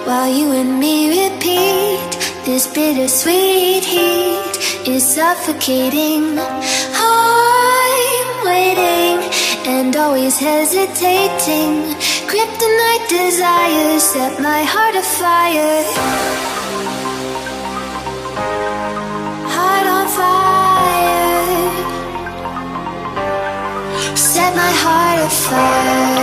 while you and me repeat. This bittersweet heat is suffocating. I'm waiting and always hesitating. Kryptonite desires set my heart afire. Heart on fire. Set my heart afire.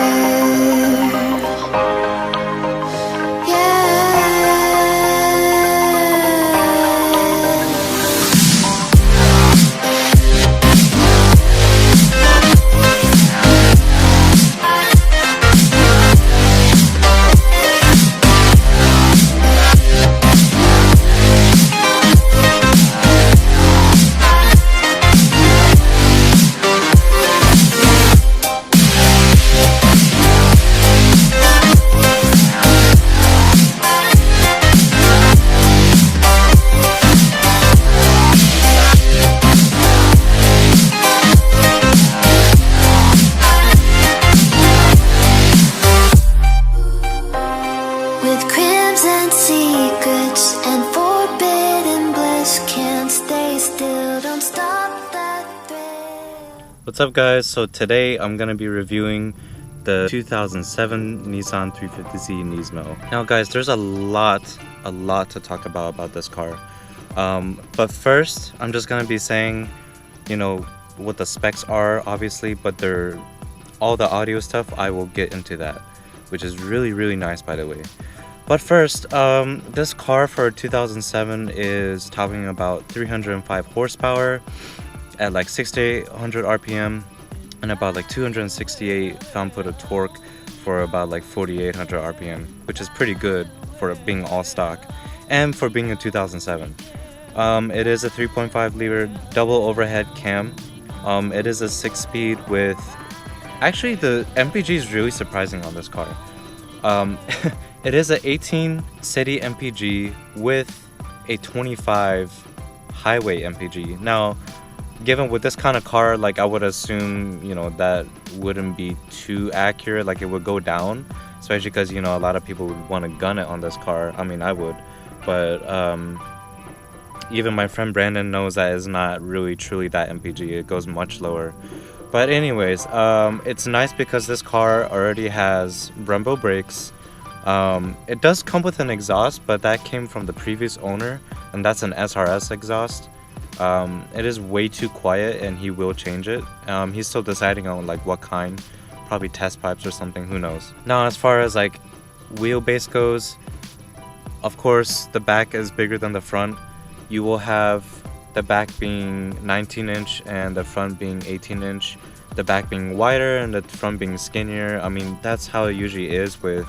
What's up guys, so today I'm going to be reviewing the 2007 Nissan 350Z Nismo. Now guys, there's a lot to talk about this car. But first, I'm just going to be saying, you know, what the specs are obviously, but all the audio stuff, I will get into that, which is really nice by the way. But first, this car for 2007 is topping about 305 horsepower at like 6,800 RPM and about like 268 pound-foot of torque for about like 4,800 RPM, which is pretty good for being all stock and for being a 2007. It is a 3.5 liter double overhead cam. It is a 6-speed with, actually the MPG is really surprising on this car. It is an 18 city MPG with a 25 highway MPG. Now, given with this kind of car, like I would assume, you know, that wouldn't be too accurate, like it would go down, especially because, you know, a lot of people would want to gun it on this car. I mean, I would, but even my friend Brandon knows that it's not really truly that MPG. It goes much lower. But anyways, it's nice because this car already has Brembo brakes. It does come with an exhaust, but that came from the previous owner, and that's an SRS exhaust. It is way too quiet and he will change it. He's still deciding on like what kind, probably test pipes or something, who knows. Now as far as like wheelbase goes, of course the back is bigger than the front. You will have the back being 19-inch and the front being 18-inch. The back being wider and the front being skinnier. I mean, that's how it usually is with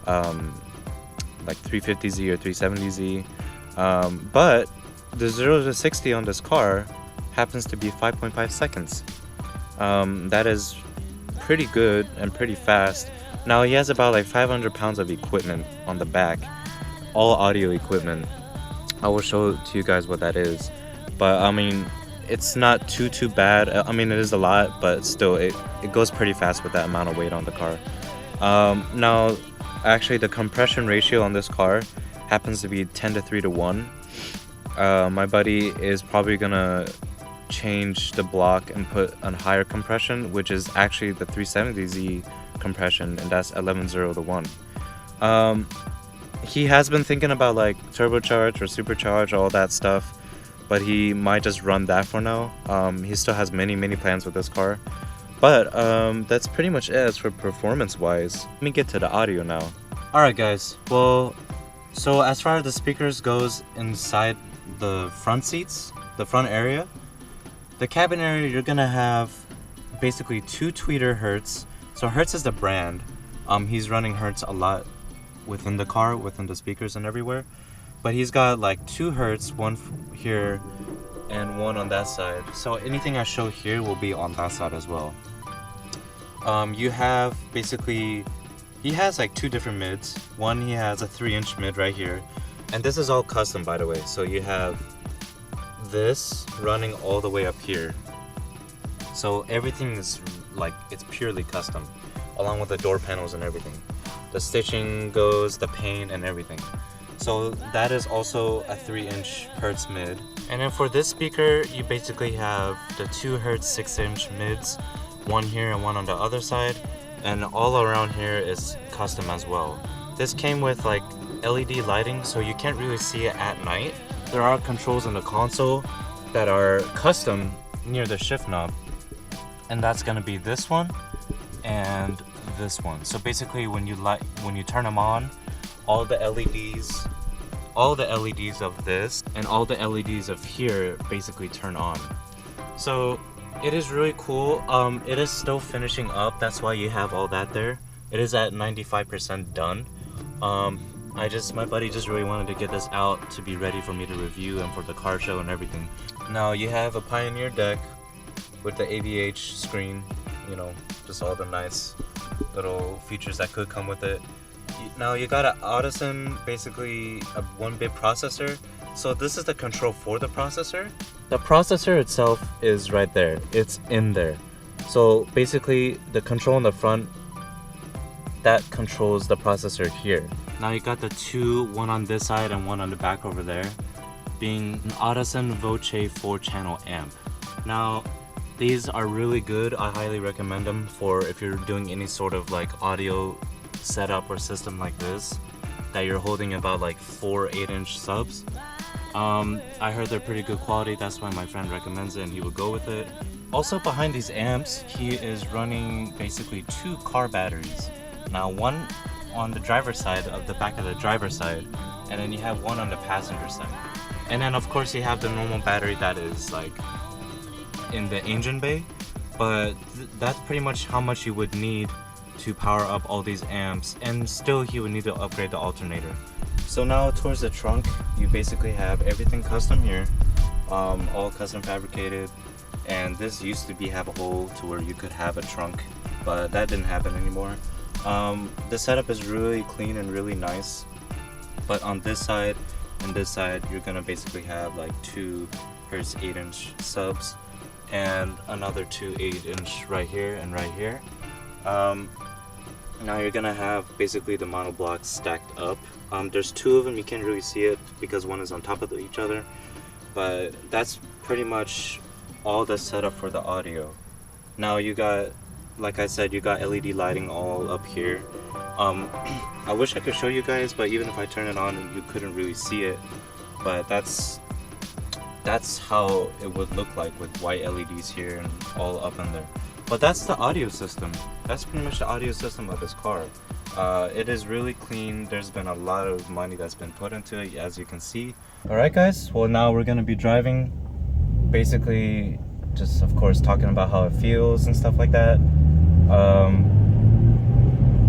like 350Z or 370Z. But the 0 to 60 on this car happens to be 5.5 seconds. That is pretty good and pretty fast. Now he has about like 500 pounds of equipment on the back, all audio equipment. I will show to you guys what that is, but I mean, it's not too bad. I mean, it is a lot, but still it goes pretty fast with that amount of weight on the car. Now actually the compression ratio on this car happens to be 10:3:1. My buddy is probably gonna change the block and put a higher compression, which is actually the 370Z compression, and that's 11:0:1. He has been thinking about like turbocharge or supercharge, all that stuff, but he might just run that for now. He still has many plans with this car, but that's pretty much it as for performance wise. Let me get to the audio now. Alright guys, well, so as far as the speakers goes inside the front seats, the front area, the cabin area, you're gonna have basically 2 tweeter Hertz. So Hertz is the brand. He's running Hertz a lot within the car, within the speakers and everywhere, but he's got like 2 Hertz, one here and one on that side. So anything I show here will be on that side as well. You have basically, he has like 2 different mids. One, he has a 3-inch mid right here, and this is all custom by the way. So you have this running all the way up here, so everything is like, it's purely custom, along with the door panels and everything. the stitching goes, the paint and everything. So that is also a 3-inch Hertz mid. And then for this speaker, you basically have the 2 Hertz 6-inch mids, one here and one on the other side, and all around here is custom as well. This came with like LED lighting, so you can't really see it at night. There are controls in the console that are custom near the shift knob, and that's gonna be this one and this one. So basically when you turn them on, all the LEDs of this and all the LEDs of here basically turn on. So it is really cool. It is still finishing up, that's why you have all that there. It is at 95% done. My buddy just really wanted to get this out to be ready for me to review and for the car show and everything. Now you have a Pioneer deck with the AVH screen, you know, just all the nice little features that could come with it. Now you got an Audison, basically a 1-bit processor. So this is the control for the processor. The processor itself is right there, it's in there. So basically the control in the front, that controls the processor here. Now you got the two, one on this side and one on the back over there, being an Audison Voce 4-channel amp. Now these are really good. I highly recommend them for if you're doing any sort of like audio setup or system like this, that you're holding about like 4 8-inch subs. I heard they're pretty good quality, that's why my friend recommends it and he would go with it. Also behind these amps, he is running basically 2 car batteries. Now one on the driver's side, of the back of the driver's side, and then you have one on the passenger side. And then of course you have the normal battery that is like in the engine bay, but that's pretty much how much you would need to power up all these amps, and still he would need to upgrade the alternator. So now towards the trunk, you basically have everything custom here, all custom fabricated, and this used to have a hole to where you could have a trunk, but that didn't happen anymore. The setup is really clean and really nice, but on this side and this side you're gonna basically have like 2 Hertz 8-inch subs and another 2 8-inch right here and right here. Now you're gonna have basically the monoblocks stacked up. There's 2 of them, you can't really see it because one is on top of each other, but that's pretty much all the setup for the audio. Now you got, like I said, you got LED lighting all up here. I wish I could show you guys, but even if I turn it on, you couldn't really see it. But that's how it would look like with white LEDs here and all up in there. But that's the audio system. That's pretty much the audio system of this car. It is really clean. There's been a lot of money that's been put into it, as you can see. Alright guys, well now we're gonna be driving. Basically, just of course talking about how it feels and stuff like that.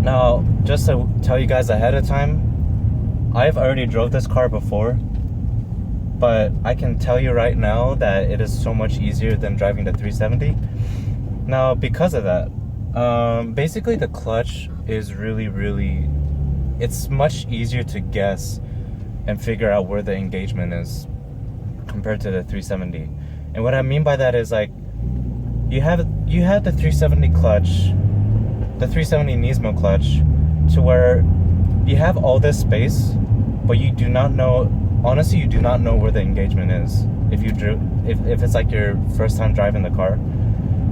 Now, just to tell you guys ahead of time, I've already drove this car before, but I can tell you right now that it is so much easier than driving the 370. Now, because of that, basically the clutch is really, it's much easier to guess and figure out where the engagement is compared to the 370. And what I mean by that is, like, you have the 370 clutch, the 370 Nismo clutch, to where you have all this space, but you do not know, honestly, you do not know where the engagement is. If it's like your first time driving the car,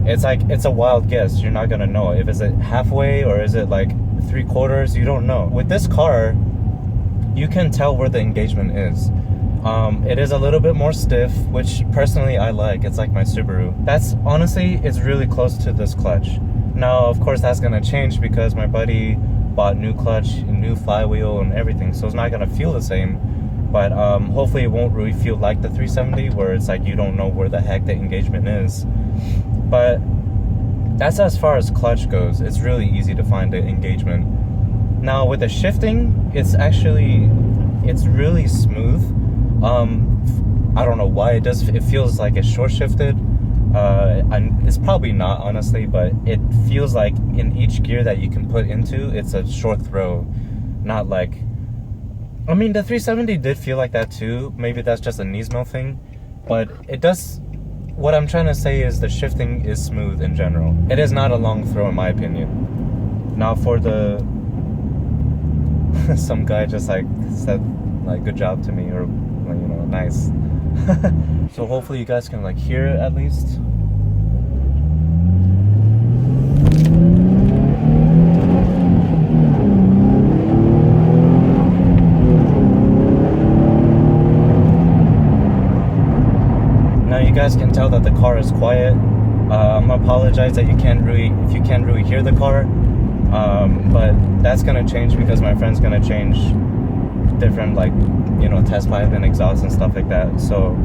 it's like, it's a wild guess. You're not gonna know if it's halfway or is it like 3/4. You don't know. With this car, you can tell where the engagement is. It is a little bit more stiff, which personally I like. It's like my Subaru. That's honestly, it's really close to this clutch. Now, of course, that's gonna change because my buddy bought new clutch, new flywheel and everything, so it's not gonna feel the same. But hopefully it won't really feel like the 370 where it's like you don't know where the heck the engagement is. But that's as far as clutch goes. It's really easy to find the engagement. Now with the shifting, it's really smooth. I don't know why it feels like it's short shifted. It's probably not, honestly, but it feels like in each gear that you can put into, it's a short throw, not like, I mean, the 370 did feel like that too. Maybe that's just a Nismo thing, but it does, what I'm trying to say is the shifting is smooth in general. It is not a long throw in my opinion. Now for the some guy just like said like good job to me, or you know, nice. So hopefully you guys can like hear it at least. Now you guys can tell that the car is quiet. I'm gonna apologize that you can't really hear the car, but that's gonna change because my friend's gonna change different, like, you know, test pipe and exhaust and stuff like that. So,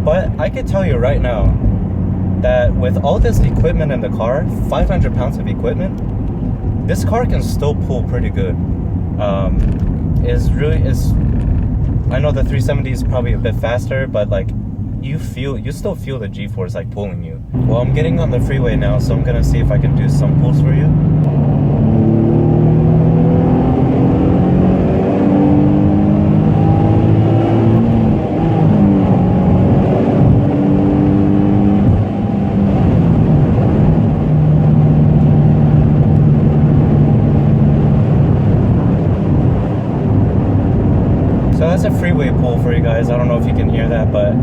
but I can tell you right now that with all this equipment in the car, 500 pounds of equipment, this car can still pull pretty good. I know the 370 is probably a bit faster, but like you still feel the G-force like pulling you. Well, I'm getting on the freeway now, so I'm gonna see if I can do some pulls for you. So that's a freeway pull for you guys. I don't know if you can hear that, but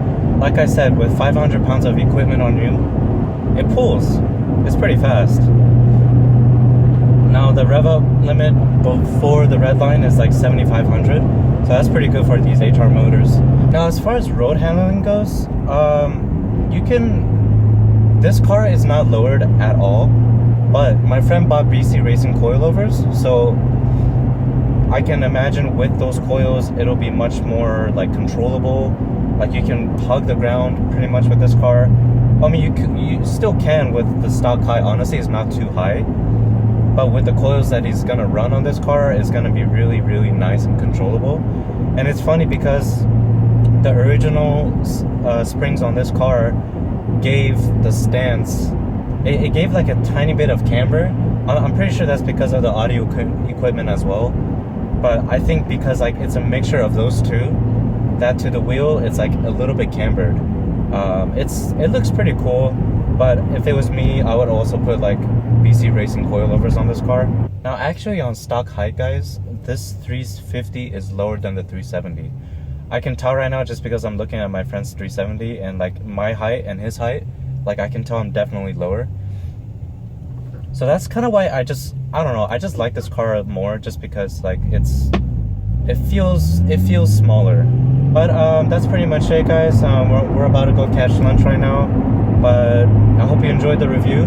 like I said, with 500 pounds of equipment on you, it pulls. It's pretty fast. Now the rev up limit before the red line is like 7,500, so that's pretty good for these HR motors. Now as far as road handling goes, this car is not lowered at all, but my friend bought BC Racing coilovers, so I can imagine with those coils it'll be much more like controllable. Like you can hug the ground pretty much with this car. I mean, you still can with the stock height. Honestly, it's not too high, but with the coils that he's gonna run on this car, it's gonna be really, really nice and controllable. And it's funny because the original springs on this car gave the stance, it gave like a tiny bit of camber. I'm pretty sure that's because of the audio equipment as well. But I think because like it's a mixture of those two, that to the wheel, it's like a little bit cambered. It looks pretty cool, but if it was me, I would also put like BC Racing coilovers on this car. Now actually on stock height, guys, this 350 is lower than the 370. I can tell right now just because I'm looking at my friend's 370 and like my height and his height, like I can tell I'm definitely lower. So that's kind of why I don't know, I just like this car more just because like it feels smaller. But that's pretty much it, guys. We're about to go catch lunch right now, but I hope you enjoyed the review.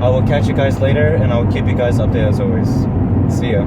I will catch you guys later, and I will keep you guys updated as always. See ya.